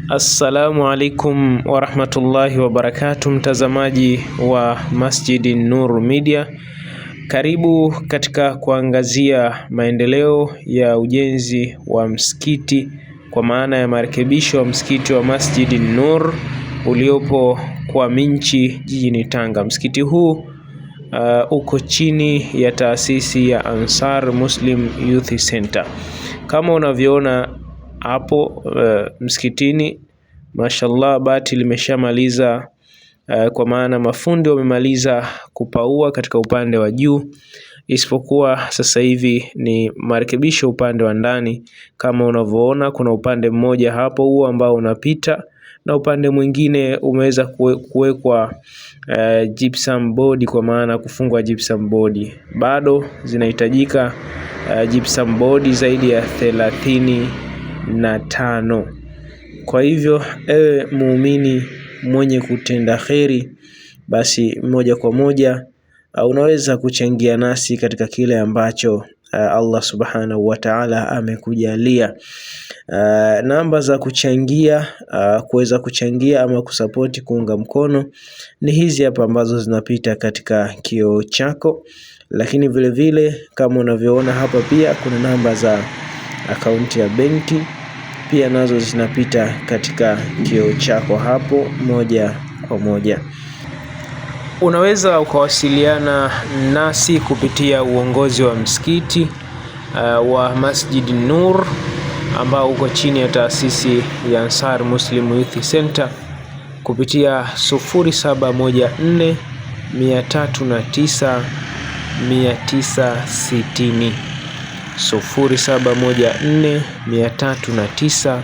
Assalamu alaikum warahmatullahi wabarakatuh, mtazamaji wa Masjid Nur Media. Karibu katika kuangazia maendeleo ya ujenzi wa msikiti kwa maana ya marekebisho wa msikiti wa Masjid Nur uliopo kwa Minchi jijini Tanga. Msikiti huu uko chini ya taasisi ya Ansar Muslim Youth Center. Kama unavyoona hapo msikitini, mashallah, bati limeshamaliza kwa maana mafundi wamemaliza kupaua katika upande wa juu, isipokuwa sasa hivi ni marekebisho upande wa ndani. Kama unavyoona kuna upande mmoja hapo huo ambao unapita na upande mwingine umeweza kuwekwa gypsum board, kwa maana kufungwa gypsum board. Bado zinahitajika gypsum board zaidi ya 35. Kwa hivyo ewe muumini mwenye kutenda kheri, basi moja kwa moja unaweza kuchangia nasi katika kile ambacho Allah subhanahu wa ta'ala amekujalia. Namba za kuchangia, kuweza kuchangia ama kusapoti, kuunga mkono ni hizi hapa ambazo zinapita katika kioo chako. Lakini vile vile kama unavyoona hapa pia kuna namba za akaunti ya benki pia nazo zinapita katika kioo chako hapo moja kwa moja. Unaweza ukawasiliana nasi kupitia uongozi wa msikiti wa Masjid Nur ambao uko chini ya taasisi ya Ansar Muslim Youth Center kupitia 0714 309 960 0714 309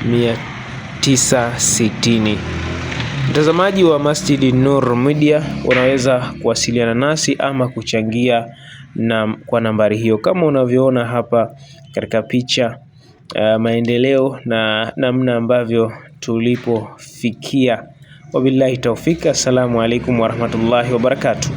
960. Mtazamaji wa Masjid Nur Media, unaweza kuwasiliana nasi ama kuchangia kwa nambari hiyo kama unavyoona hapa katika picha, maendeleo na namna ambavyo tulipofikia. Wabillahi taufika. Assalamu alaikum warahmatullahi wabarakatuh.